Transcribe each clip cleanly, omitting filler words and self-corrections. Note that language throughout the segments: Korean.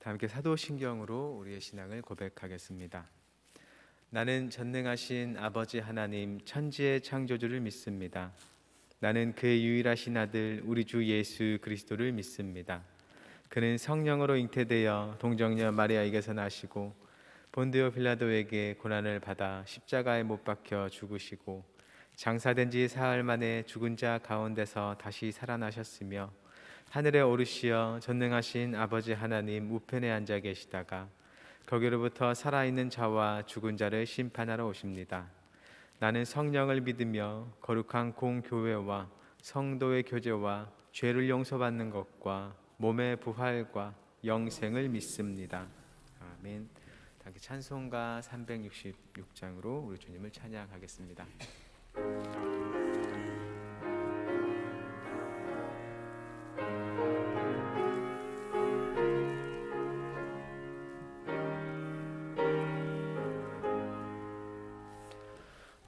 다 함께 사도신경으로 우리의 신앙을 고백하겠습니다. 나는 전능하신 아버지 하나님 천지의 창조주를 믿습니다. 나는 그의 유일하신 아들 우리 주 예수 그리스도를 믿습니다. 그는 성령으로 잉태되어 동정녀 마리아에게서 나시고 본디오 빌라도에게 고난을 받아 십자가에 못 박혀 죽으시고 장사된 지 사흘 만에 죽은 자 가운데서 다시 살아나셨으며 하늘에 오르시어 전능하신 아버지 하나님 우편에 앉아 계시다가 거기로부터 살아있는 자와 죽은 자를 심판하러 오십니다. 나는 성령을 믿으며 거룩한 공교회와 성도의 교제와 죄를 용서받는 것과 몸의 부활과 영생을 믿습니다. 아멘. 함께 찬송가 366장으로 우리 주님을 찬양하겠습니다.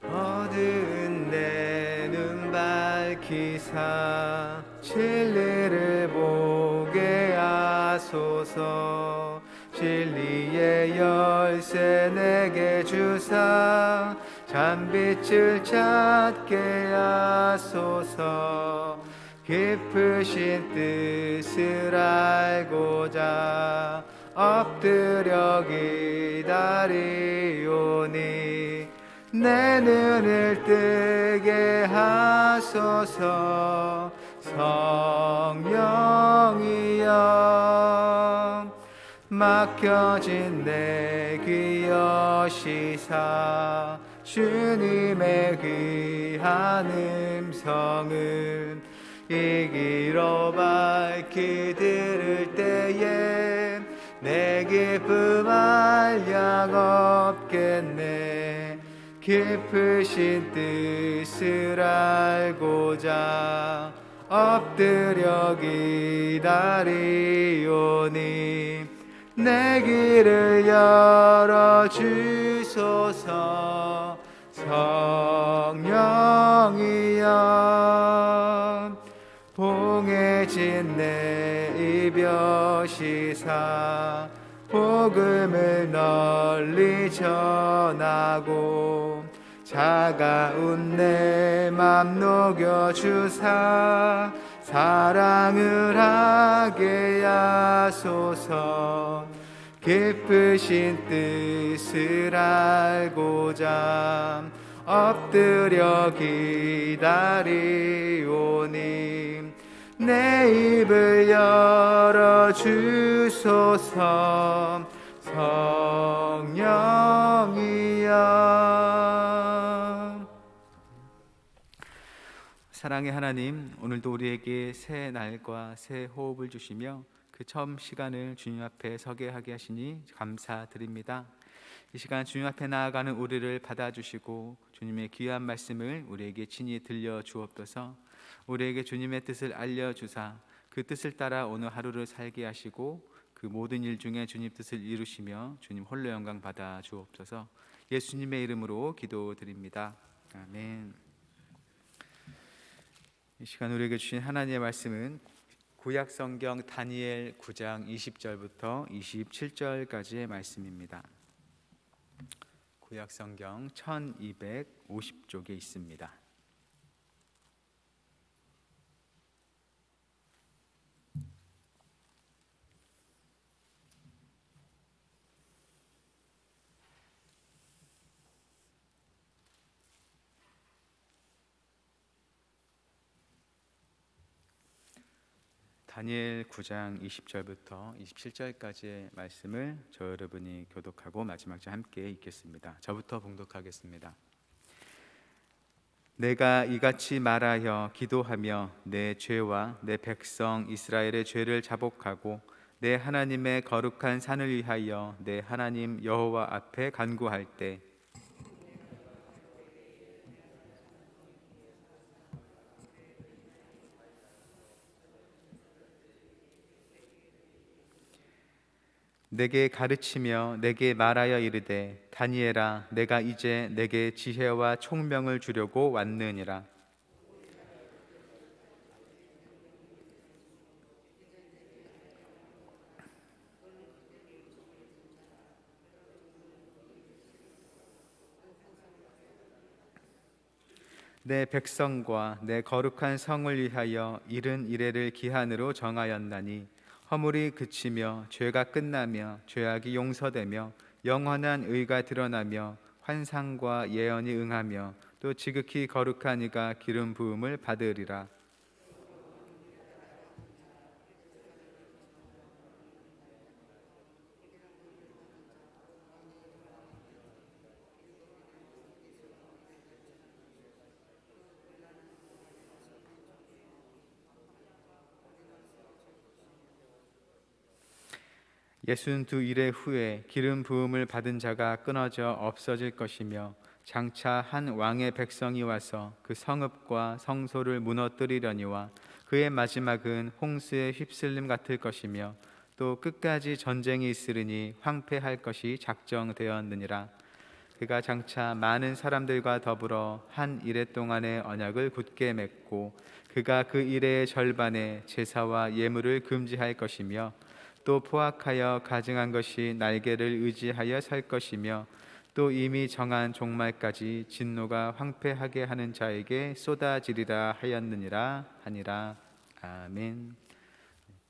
어두운 내 눈 밝히사 진리를 보게 하소서. 진리의 열쇠 내게 주사 잠빛을 찾게 하소서. 깊으신 뜻을 알고자 엎드려 기다리오니 내 눈을 뜨게 하소서. 성령이여 맡겨진 내 귀 여시사 주님의 귀한 음성을 이 귀로 밝히 들을 때에 내 기쁨 한량 없겠네. 깊으신 뜻을 알고자 엎드려 기다리오니 내 길을 열어주소서. 성령이여 봉해진 내 입 여시사 복음을 널리 전하고 차가운 내 맘 녹여주사 사랑을 하게 하소서. 깊으신 뜻을 알고자 엎드려 기다리오니 내 입을 열어주소서. 성령이여. 사랑의 하나님, 오늘도 우리에게 새 날과 새 호흡을 주시며 그 처음 시간을 주님 앞에 서게 하게 하시니 감사드립니다. 이 시간 주님 앞에 나아가는 우리를 받아주시고 주님의 귀한 말씀을 우리에게 친히 들려주옵소서. 우리에게 주님의 뜻을 알려주사 그 뜻을 따라 오늘 하루를 살게 하시고 그 모든 일 중에 주님 뜻을 이루시며 주님 홀로 영광 받아 주옵소서. 예수님의 이름으로 기도드립니다. 아멘. 이 시간 우리에게 주신 하나님의 말씀은 구약 성경 다니엘 9장 20절부터 27절까지의 말씀입니다. 구약 성경 1250쪽에 있습니다. 다니엘 9장 20절부터 27절까지의 말씀을 저 여러분이 교독하고 마지막 절 함께 읽겠습니다. 저부터 봉독하겠습니다. 내가 이같이 말하여 기도하며 내 죄와 내 백성 이스라엘의 죄를 자복하고 내 하나님의 거룩한 산을 위하여 내 하나님 여호와 앞에 간구할 때 내게 가르치며 내게 말하여 이르되 다니엘아 내가 이제 내게 지혜와 총명을 주려고 왔느니라. 내 백성과 내 거룩한 성을 위하여 이른 이래를 기한으로 정하였나니 허물이 그치며 죄가 끝나며 죄악이 용서되며 영원한 의가 드러나며 환상과 예언이 응하며 또 지극히 거룩한 이가 기름 부음을 받으리라. 예순두 일의 후에 기름 부음을 받은 자가 끊어져 없어질 것이며 장차 한 왕의 백성이 와서 그 성읍과 성소를 무너뜨리려니와 그의 마지막은 홍수의 휩쓸림 같을 것이며 또 끝까지 전쟁이 있으리니 황폐할 것이 작정되었느니라. 그가 장차 많은 사람들과 더불어 한 이레 동안의 언약을 굳게 맺고 그가 그 이레의 절반에 제사와 예물을 금지할 것이며 또 포악하여 가증한 것이 날개를 의지하여 살 것이며 또 이미 정한 종말까지 진노가 황폐하게 하는 자에게 쏟아지리라 하였느니라 하니라. 아멘.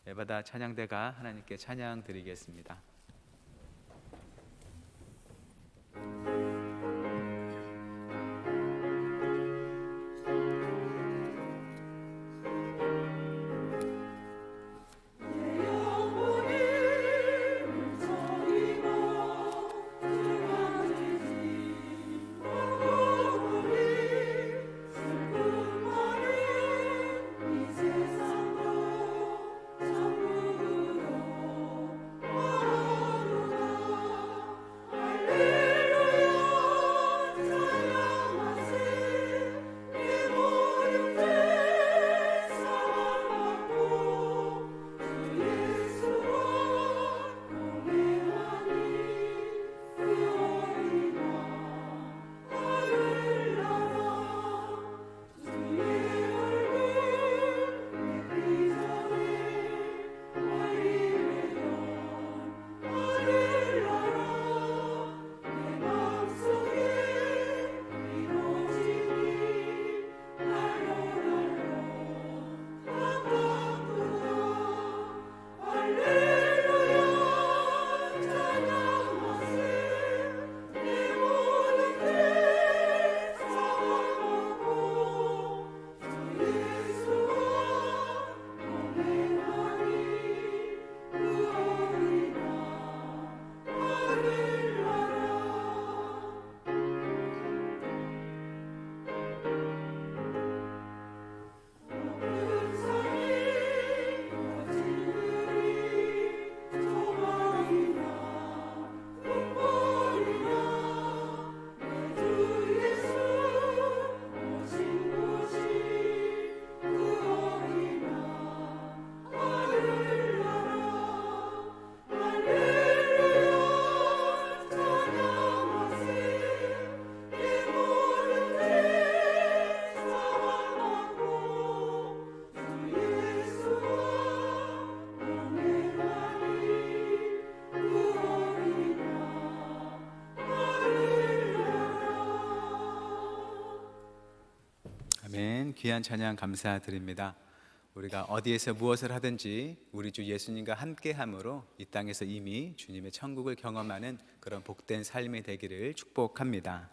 예배다 찬양대가 하나님께 찬양 드리겠습니다. 귀한 찬양 감사드립니다. 우리가 어디에서 무엇을 하든지 우리 주 예수님과 함께함으로 이 땅에서 이미 주님의 천국을 경험하는 그런 복된 삶이 되기를 축복합니다.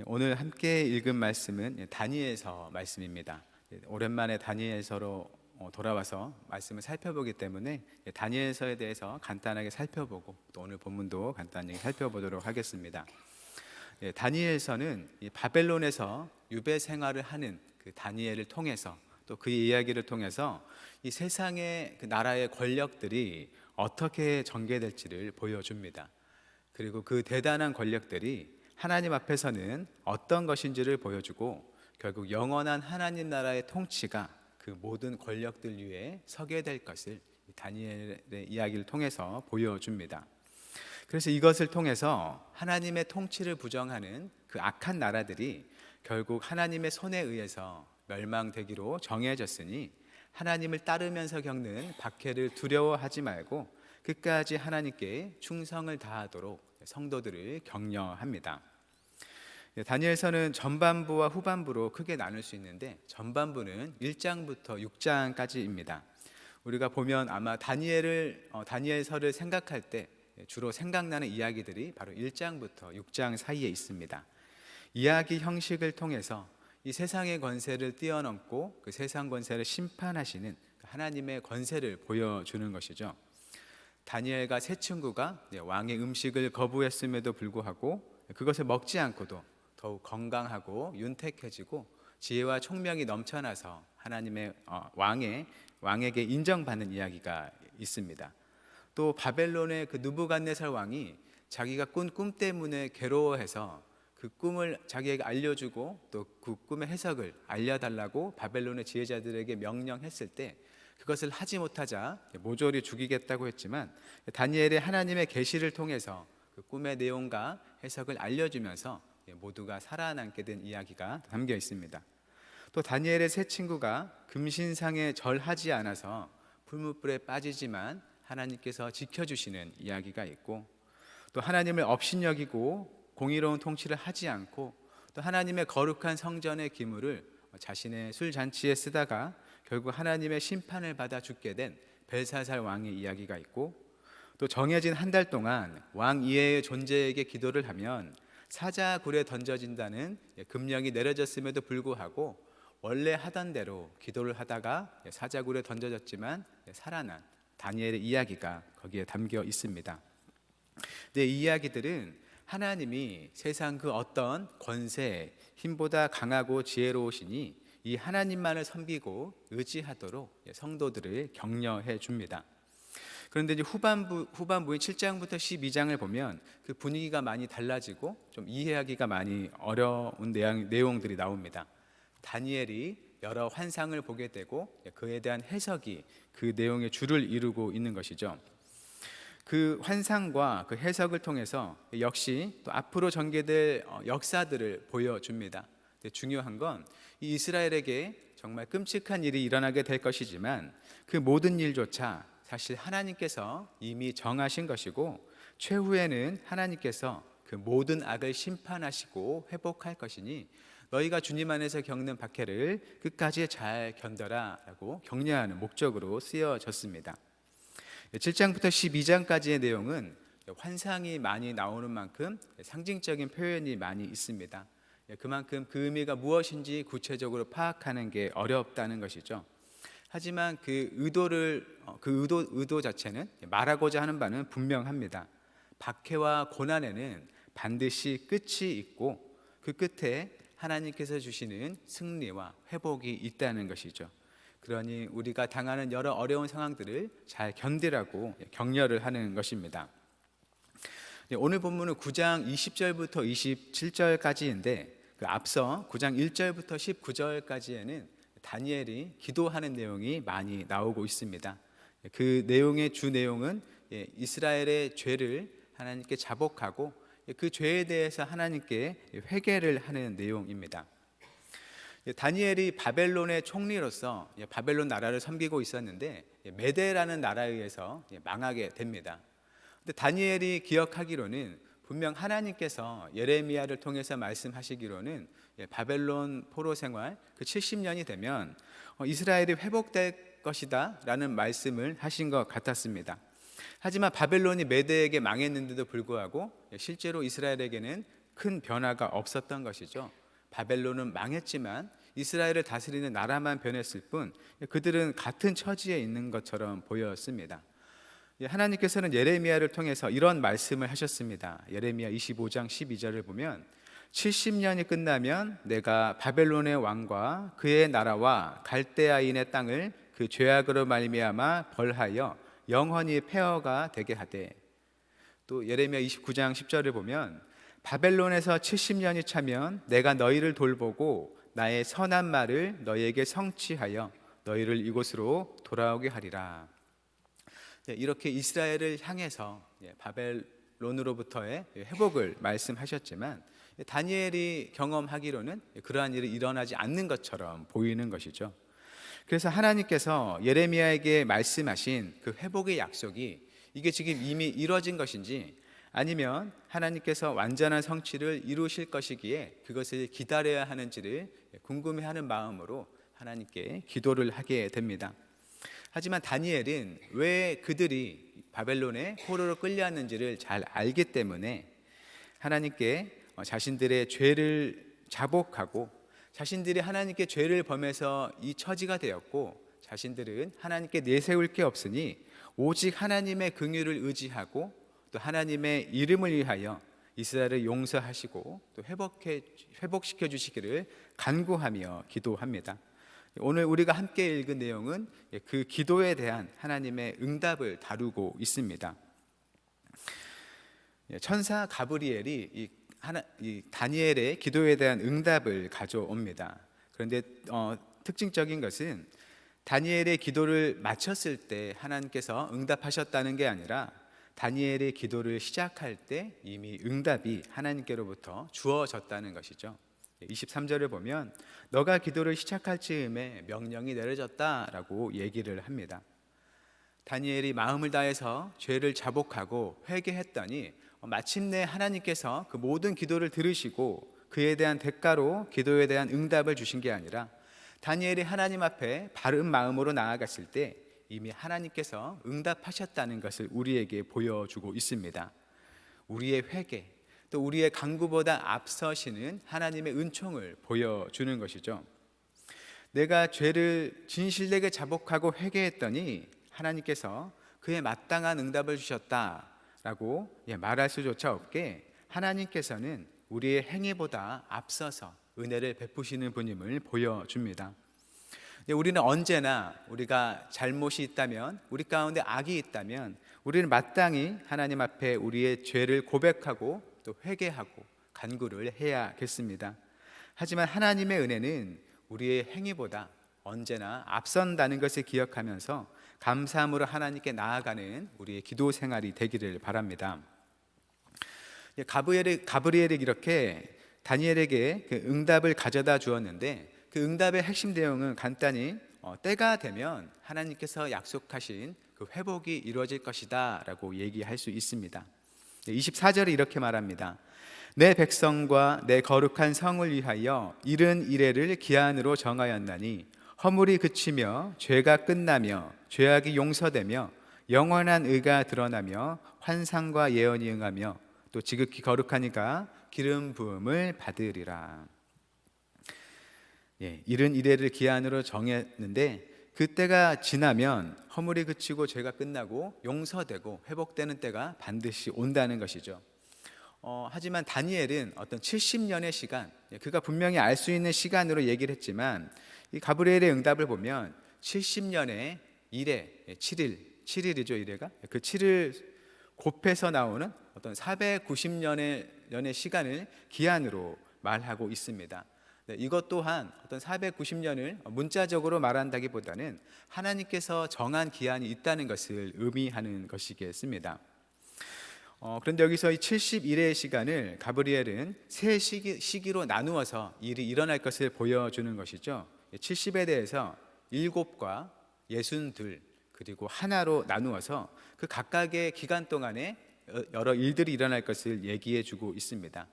오늘 함께 읽은 말씀은 다니엘서 말씀입니다. 오랜만에 다니엘서로 돌아와서 말씀을 살펴보기 때문에 다니엘서에 대해서 간단하게 살펴보고 또 오늘 본문도 간단히 살펴보도록 하겠습니다. 다니엘서는 바벨론에서 유배 생활을 하는 그 다니엘을 통해서 또 그의 이야기를 통해서 이 세상의 그 나라의 권력들이 어떻게 전개될지를 보여줍니다. 그리고 그 대단한 권력들이 하나님 앞에서는 어떤 것인지를 보여주고 결국 영원한 하나님 나라의 통치가 그 모든 권력들 위에 서게 될 것을 다니엘의 이야기를 통해서 보여줍니다. 그래서 이것을 통해서 하나님의 통치를 부정하는 그 악한 나라들이 결국 하나님의 손에 의해서 멸망되기로 정해졌으니 하나님을 따르면서 겪는 박해를 두려워하지 말고 끝까지 하나님께 충성을 다하도록 성도들을 격려합니다. 다니엘서는 전반부와 후반부로 크게 나눌 수 있는데 전반부는 1장부터 6장까지입니다. 우리가 보면 아마 다니엘서를 생각할 때 주로 생각나는 이야기들이 바로 1장부터 6장 사이에 있습니다. 이야기 형식을 통해서 이 세상의 권세를 뛰어넘고 그 세상 권세를 심판하시는 하나님의 권세를 보여주는 것이죠. 다니엘과 세 친구가 왕의 음식을 거부했음에도 불구하고 그것을 먹지 않고도 더욱 건강하고 윤택해지고 지혜와 총명이 넘쳐나서 하나님의 왕에게 인정받는 이야기가 있습니다. 또 바벨론의 그 느부갓네살 왕이 자기가 꾼 꿈 때문에 괴로워해서 그 꿈을 자기에게 알려주고 또 그 꿈의 해석을 알려달라고 바벨론의 지혜자들에게 명령했을 때 그것을 하지 못하자 모조리 죽이겠다고 했지만 다니엘의 하나님의 계시를 통해서 그 꿈의 내용과 해석을 알려주면서 모두가 살아남게 된 이야기가 담겨 있습니다. 또 다니엘의 세 친구가 금신상에 절하지 않아서 불못불에 빠지지만 하나님께서 지켜주시는 이야기가 있고, 또 하나님을 업신여기고 공의로운 통치를 하지 않고 또 하나님의 거룩한 성전의 기물을 자신의 술잔치에 쓰다가 결국 하나님의 심판을 받아 죽게 된 벨사살 왕의 이야기가 있고, 또 정해진 한 달 동안 왕 이외의 존재에게 기도를 하면 사자굴에 던져진다는 금령이 내려졌음에도 불구하고 원래 하던 대로 기도를 하다가 사자굴에 던져졌지만 살아난 다니엘의 이야기가 거기에 담겨 있습니다. 이 이야기들은 하나님이 세상 그 어떤 권세, 힘보다 강하고 지혜로우시니 이 하나님만을 섬기고 의지하도록 성도들을 격려해 줍니다. 그런데 이제 후반부인 7장부터 12장을 보면 그 분위기가 많이 달라지고 좀 이해하기가 많이 어려운 내용들이 나옵니다. 다니엘이 여러 환상을 보게 되고 그에 대한 해석이 그 내용의 주를 이루고 있는 것이죠. 그 환상과 그 해석을 통해서 역시 또 앞으로 전개될 역사들을 보여줍니다. 중요한 건 이 이스라엘에게 정말 끔찍한 일이 일어나게 될 것이지만 그 모든 일조차 사실 하나님께서 이미 정하신 것이고 최후에는 하나님께서 그 모든 악을 심판하시고 회복할 것이니 너희가 주님 안에서 겪는 박해를 끝까지 잘 견뎌라 라고 격려하는 목적으로 쓰여졌습니다. 7장부터 12장까지의 내용은 환상이 많이 나오는 만큼 상징적인 표현이 많이 있습니다. 그만큼 그 의미가 무엇인지 구체적으로 파악하는 게 어렵다는 것이죠. 하지만 그 의도 자체는 말하고자 하는 바는 분명합니다. 박해와 고난에는 반드시 끝이 있고 그 끝에 하나님께서 주시는 승리와 회복이 있다는 것이죠. 그러니 우리가 당하는 여러 어려운 상황들을 잘 견디라고 격려를 하는 것입니다. 오늘 본문은 9장 20절부터 27절까지인데 그 앞서 9장 1절부터 19절까지에는 다니엘이 기도하는 내용이 많이 나오고 있습니다. 그 내용의 주 내용은 이스라엘의 죄를 하나님께 자복하고 그 죄에 대해서 하나님께 회개를 하는 내용입니다. 다니엘이 바벨론의 총리로서 바벨론 나라를 섬기고 있었는데 메대라는 나라에 의해서 망하게 됩니다. 근데 다니엘이 기억하기로는 분명 하나님께서 예레미야를 통해서 말씀하시기로는 바벨론 포로 생활 그 70년이 되면 이스라엘이 회복될 것이다 라는 말씀을 하신 것 같았습니다. 하지만 바벨론이 메대에게 망했는데도 불구하고 실제로 이스라엘에게는 큰 변화가 없었던 것이죠. 바벨론은 망했지만 이스라엘을 다스리는 나라만 변했을 뿐 그들은 같은 처지에 있는 것처럼 보였습니다. 하나님께서는 예레미야를 통해서 이런 말씀을 하셨습니다. 예레미야 25장 12절을 보면 70년이 끝나면 내가 바벨론의 왕과 그의 나라와 갈대아인의 땅을 그 죄악으로 말미암아 벌하여 영원히 폐허가 되게 하되, 또 예레미야 29장 10절을 보면 바벨론에서 70년이 차면 내가 너희를 돌보고 나의 선한 말을 너희에게 성취하여 너희를 이곳으로 돌아오게 하리라. 이렇게 이스라엘을 향해서 바벨론으로부터의 회복을 말씀하셨지만 다니엘이 경험하기로는 그러한 일이 일어나지 않는 것처럼 보이는 것이죠. 그래서 하나님께서 예레미야에게 말씀하신 그 회복의 약속이 이게 지금 이미 이루어진 것인지 아니면 하나님께서 완전한 성취를 이루실 것이기에 그것을 기다려야 하는지를 궁금해하는 마음으로 하나님께 기도를 하게 됩니다. 하지만 다니엘은 왜 그들이 바벨론에 포로로 끌려왔는지를 잘 알기 때문에 하나님께 자신들의 죄를 자복하고, 자신들이 하나님께 죄를 범해서 이 처지가 되었고 자신들은 하나님께 내세울 게 없으니 오직 하나님의 긍휼을 의지하고 또 하나님의 이름을 위하여 이스라엘을 용서하시고 또 회복시켜 주시기를 간구하며 기도합니다. 오늘 우리가 함께 읽은 내용은 그 기도에 대한 하나님의 응답을 다루고 있습니다. 천사 가브리엘이 이 다니엘의 기도에 대한 응답을 가져옵니다. 그런데 특징적인 것은 다니엘의 기도를 마쳤을 때 하나님께서 응답하셨다는 게 아니라 다니엘의 기도를 시작할 때 이미 응답이 하나님께로부터 주어졌다는 것이죠. 23절을 보면 너가 기도를 시작할 즈음에 명령이 내려졌다라고 얘기를 합니다. 다니엘이 마음을 다해서 죄를 자복하고 회개했더니 마침내 하나님께서 그 모든 기도를 들으시고 그에 대한 대가로 기도에 대한 응답을 주신 게 아니라 다니엘이 하나님 앞에 바른 마음으로 나아갔을 때 이미 하나님께서 응답하셨다는 것을 우리에게 보여주고 있습니다. 우리의 회개 또 우리의 간구보다 앞서시는 하나님의 은총을 보여주는 것이죠. 내가 죄를 진실되게 자복하고 회개했더니 하나님께서 그에 마땅한 응답을 주셨다라고 말할 수조차 없게 하나님께서는 우리의 행위보다 앞서서 은혜를 베푸시는 분임을 보여줍니다. 우리는 언제나 우리가 잘못이 있다면, 우리 가운데 악이 있다면 우리는 마땅히 하나님 앞에 우리의 죄를 고백하고 또 회개하고 간구를 해야겠습니다. 하지만 하나님의 은혜는 우리의 행위보다 언제나 앞선다는 것을 기억하면서 감사함으로 하나님께 나아가는 우리의 기도 생활이 되기를 바랍니다. 가브리엘이 이렇게 다니엘에게 그 응답을 가져다 주었는데 그 응답의 핵심 내용은 간단히 때가 되면 하나님께서 약속하신 그 회복이 이루어질 것이다 라고 얘기할 수 있습니다. 24절에 이렇게 말합니다. 내 백성과 내 거룩한 성을 위하여 이른 이레를 기한으로 정하였나니 허물이 그치며 죄가 끝나며 죄악이 용서되며 영원한 의가 드러나며 환상과 예언이 응하며 또 지극히 거룩하니까 기름 부음을 받으리라. 이른 이레를 기한으로 정했는데 그때가 지나면 허물이 그치고 죄가 끝나고 용서되고 회복되는 때가 반드시 온다는 것이죠. 하지만 다니엘은 어떤 70년의 시간, 그가 분명히 알 수 있는 시간으로 얘기를 했지만 이 가브리엘의 응답을 보면 70년의 이레, 7일이죠. 이레가 그 7일 곱해서 나오는 어떤 490년의 시간을 기한으로 말하고 있습니다. 이것 또한 어떤 490년을 문자적으로 말한다기보다는 하나님께서 정한 기한이 있다는 것을 의미하는 것이겠습니다. 그런데 여기서 이 70일의 시간을 가브리엘은 세 시기로 나누어서 일이 일어날 것을 보여주는 것이죠. 70에 대해서 7과 62 그리고 하나로 나누어서 그 각각의 기간 동안에 여러 일들이 일어날 것을 얘기해 주고 있습니다.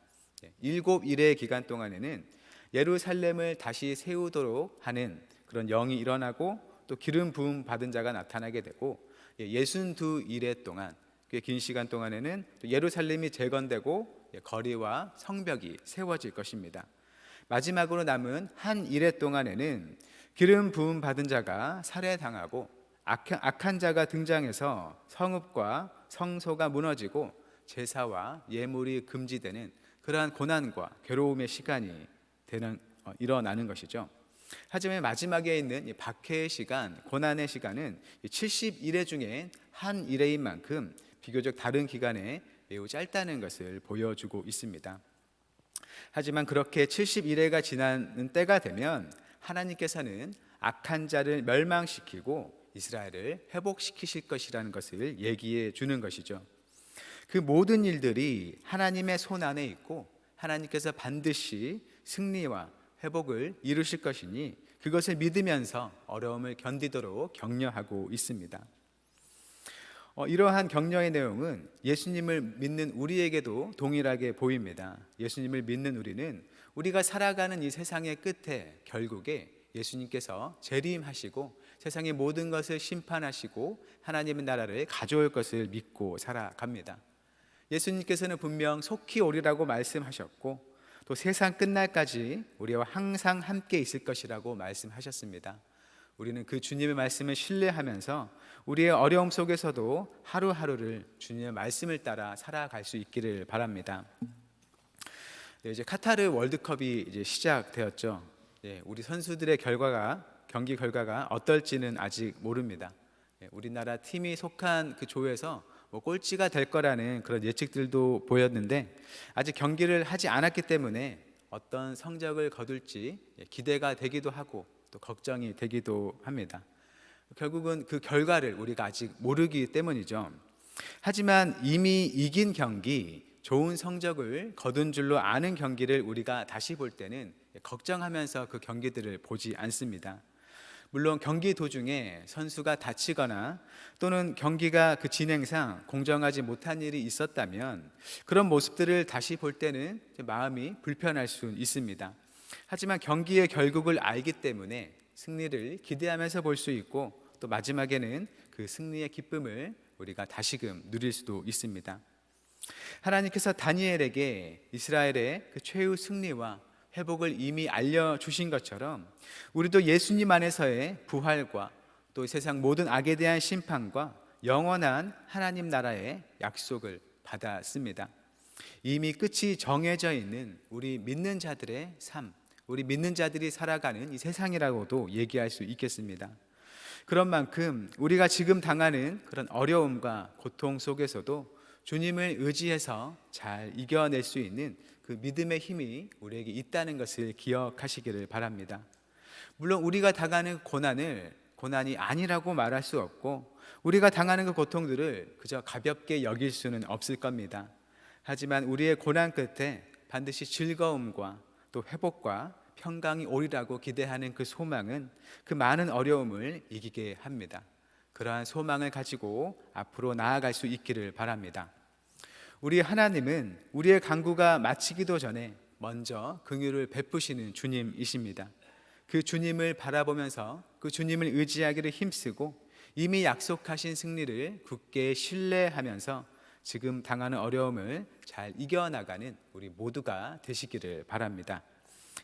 7일의 기간 동안에는 예루살렘을 다시 세우도록 하는 그런 영이 일어나고 또 기름 부음 받은 자가 나타나게 되고 62일의 동안 꽤 긴 시간 동안에는 또 예루살렘이 재건되고 거리와 성벽이 세워질 것입니다. 마지막으로 남은 한 일의 동안에는 기름 부음 받은 자가 살해당하고 악한 자가 등장해서 성읍과 성소가 무너지고 제사와 예물이 금지되는 그러한 고난과 괴로움의 시간이 일어나는 것이죠. 하지만 마지막에 있는 박해의 시간, 고난의 시간은 70일의 중에 한 일회인 만큼 비교적 다른 기간에 매우 짧다는 것을 보여주고 있습니다. 하지만 그렇게 70일회가 지나는 때가 되면 하나님께서는 악한 자를 멸망시키고 이스라엘을 회복시키실 것이라는 것을 얘기해 주는 것이죠. 그 모든 일들이 하나님의 손 안에 있고 하나님께서 반드시 승리와 회복을 이루실 것이니 그것을 믿으면서 어려움을 견디도록 격려하고 있습니다. 이러한 격려의 내용은 예수님을 믿는 우리에게도 동일하게 보입니다. 예수님을 믿는 우리는 우리가 살아가는 이 세상의 끝에 결국에 예수님께서 재림하시고 세상의 모든 것을 심판하시고 하나님의 나라를 가져올 것을 믿고 살아갑니다. 예수님께서는 분명 속히 오리라고 말씀하셨고 또 세상 끝날까지 우리와 항상 함께 있을 것이라고 말씀하셨습니다. 우리는 그 주님의 말씀을 신뢰하면서 우리의 어려움 속에서도 하루하루를 주님의 말씀을 따라 살아갈 수 있기를 바랍니다. 이제 카타르 월드컵이 이제 시작되었죠. 우리 선수들의 경기 결과가 어떨지는 아직 모릅니다. 우리나라 팀이 속한 그 조에서 꼴찌가 될 거라는 그런 예측들도 보였는데 아직 경기를 하지 않았기 때문에 어떤 성적을 거둘지 기대가 되기도 하고 또 걱정이 되기도 합니다. 결국은 그 결과를 우리가 아직 모르기 때문이죠. 하지만 이미 이긴 경기, 좋은 성적을 거둔 줄로 아는 경기를 우리가 다시 볼 때는 걱정하면서 그 경기들을 보지 않습니다. 물론 경기 도중에 선수가 다치거나 또는 경기가 그 진행상 공정하지 못한 일이 있었다면 그런 모습들을 다시 볼 때는 마음이 불편할 수 있습니다. 하지만 경기의 결국을 알기 때문에 승리를 기대하면서 볼 수 있고 또 마지막에는 그 승리의 기쁨을 우리가 다시금 누릴 수도 있습니다. 하나님께서 다니엘에게 이스라엘의 그 최후 승리와 회복을 이미 알려주신 것처럼 우리도 예수님 안에서의 부활과 또 세상 모든 악에 대한 심판과 영원한 하나님 나라의 약속을 받았습니다. 이미 끝이 정해져 있는 우리 믿는 자들의 삶, 우리 믿는 자들이 살아가는 이 세상이라고도 얘기할 수 있겠습니다. 그런 만큼 우리가 지금 당하는 그런 어려움과 고통 속에서도 주님을 의지해서 잘 이겨낼 수 있는 그 믿음의 힘이 우리에게 있다는 것을 기억하시기를 바랍니다. 물론 우리가 당하는 고난을 고난이 아니라고 말할 수 없고 우리가 당하는 그 고통들을 그저 가볍게 여길 수는 없을 겁니다. 하지만 우리의 고난 끝에 반드시 즐거움과 또 회복과 평강이 오리라고 기대하는 그 소망은 그 많은 어려움을 이기게 합니다. 그러한 소망을 가지고 앞으로 나아갈 수 있기를 바랍니다. 우리 하나님은 우리의 간구가 마치기도 전에 먼저 긍휼을 베푸시는 주님이십니다. 그 주님을 바라보면서 그 주님을 의지하기를 힘쓰고 이미 약속하신 승리를 굳게 신뢰하면서 지금 당하는 어려움을 잘 이겨나가는 우리 모두가 되시기를 바랍니다.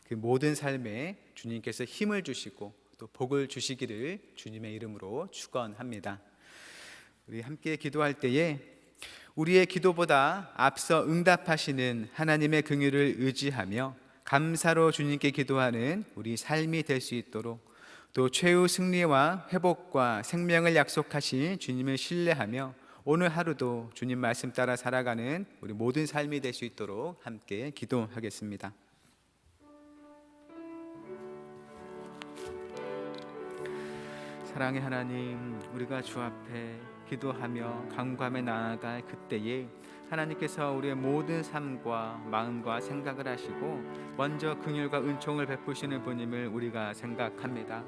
그 모든 삶에 주님께서 힘을 주시고 또 복을 주시기를 주님의 이름으로 축원합니다. 우리 함께 기도할 때에 우리의 기도보다 앞서 응답하시는 하나님의 긍휼을 의지하며 감사로 주님께 기도하는 우리 삶이 될 수 있도록 또 최후 승리와 회복과 생명을 약속하신 주님을 신뢰하며 오늘 하루도 주님 말씀 따라 살아가는 우리 모든 삶이 될 수 있도록 함께 기도하겠습니다. 사랑의 하나님, 우리가 주 앞에 기도하며 간구하며 나아갈 그때에 하나님께서 우리의 모든 삶과 마음과 생각을 하시고 먼저 긍휼과 은총을 베푸시는 분임을 우리가 생각합니다.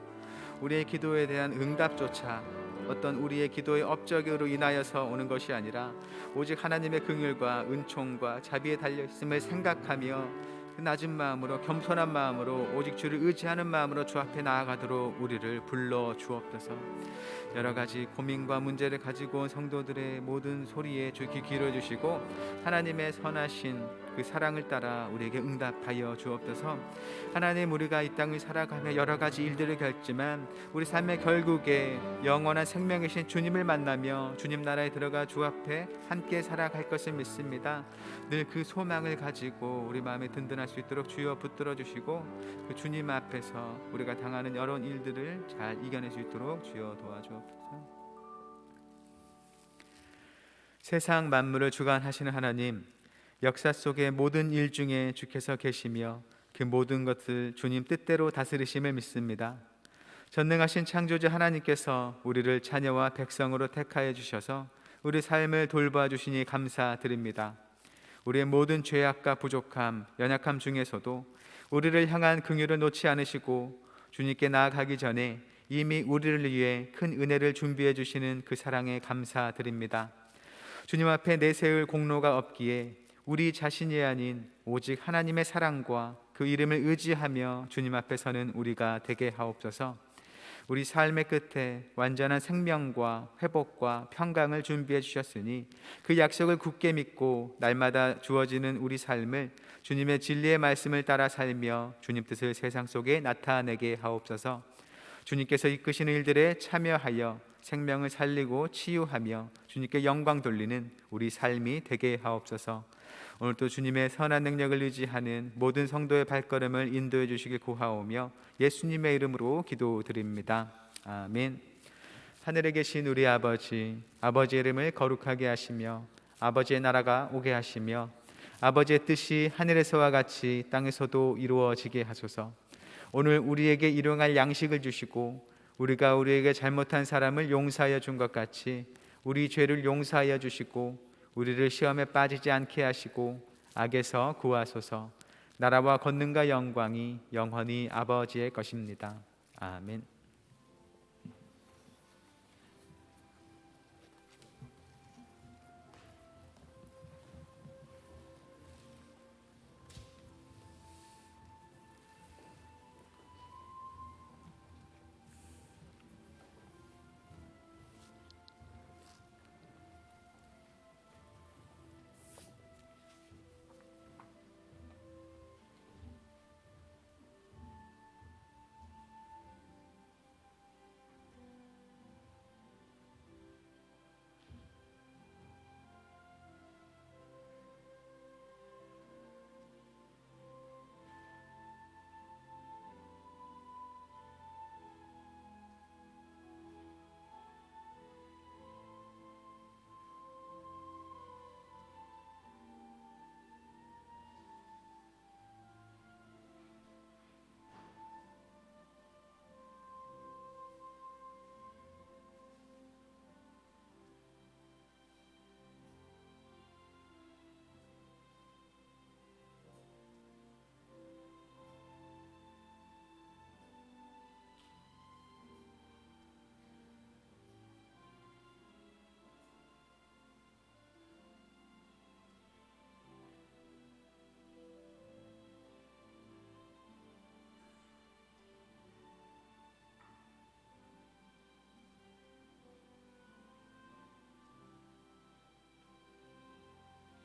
우리의 기도에 대한 응답조차 어떤 우리의 기도의 업적으로 인하여서 오는 것이 아니라 오직 하나님의 긍휼과 은총과 자비에 달려있음을 생각하며 그 낮은 마음으로 겸손한 마음으로 오직 주를 의지하는 마음으로 주 앞에 나아가도록 우리를 불러 주옵소서. 여러 가지 고민과 문제를 가지고 온 성도들의 모든 소리에 주 귀 기울여 주시고 하나님의 선하신 그 사랑을 따라 우리에게 응답하여 주옵소서. 하나님, 우리가 이 땅을 살아가며 여러 가지 일들을 겪지만 우리 삶의 결국에 영원한 생명이신 주님을 만나며 주님 나라에 들어가 주 앞에 함께 살아갈 것을 믿습니다. 늘 그 소망을 가지고 우리 마음에 든든할 수 있도록 주여 붙들어 주시고 그 주님 앞에서 우리가 당하는 여러 일들을 잘 이겨낼 수 있도록 주여 도와주옵소서. 세상 만물을 주관하시는 하나님, 역사 속의 모든 일 중에 주께서 계시며 그 모든 것을 주님 뜻대로 다스리심을 믿습니다. 전능하신 창조주 하나님께서 우리를 자녀와 백성으로 택하여 주셔서 우리 삶을 돌봐 주시니 감사드립니다. 우리의 모든 죄악과 부족함, 연약함 중에서도 우리를 향한 긍휼을 놓지 않으시고 주님께 나아가기 전에 이미 우리를 위해 큰 은혜를 준비해 주시는 그 사랑에 감사드립니다. 주님 앞에 내세울 공로가 없기에 우리 자신이 아닌 오직 하나님의 사랑과 그 이름을 의지하며 주님 앞에 서는 우리가 되게 하옵소서. 우리 삶의 끝에 완전한 생명과 회복과 평강을 준비해 주셨으니 그 약속을 굳게 믿고 날마다 주어지는 우리 삶을 주님의 진리의 말씀을 따라 살며 주님 뜻을 세상 속에 나타내게 하옵소서. 주님께서 이끄시는 일들에 참여하여 생명을 살리고 치유하며 주님께 영광 돌리는 우리 삶이 되게 하옵소서. 오늘도 주님의 선한 능력을 의지하는 모든 성도의 발걸음을 인도해 주시길 구하오며 예수님의 이름으로 기도드립니다. 아멘. 하늘에 계신 우리 아버지, 아버지의 이름을 거룩하게 하시며 아버지의 나라가 오게 하시며 아버지의 뜻이 하늘에서와 같이 땅에서도 이루어지게 하소서. 오늘 우리에게 일용할 양식을 주시고 우리가 우리에게 잘못한 사람을 용서하여 준 것 같이 우리 죄를 용서하여 주시고 우리를 시험에 빠지지 않게 하시고 악에서 구하소서. 나라와 권능과 영광이 영원히 아버지의 것입니다. 아멘.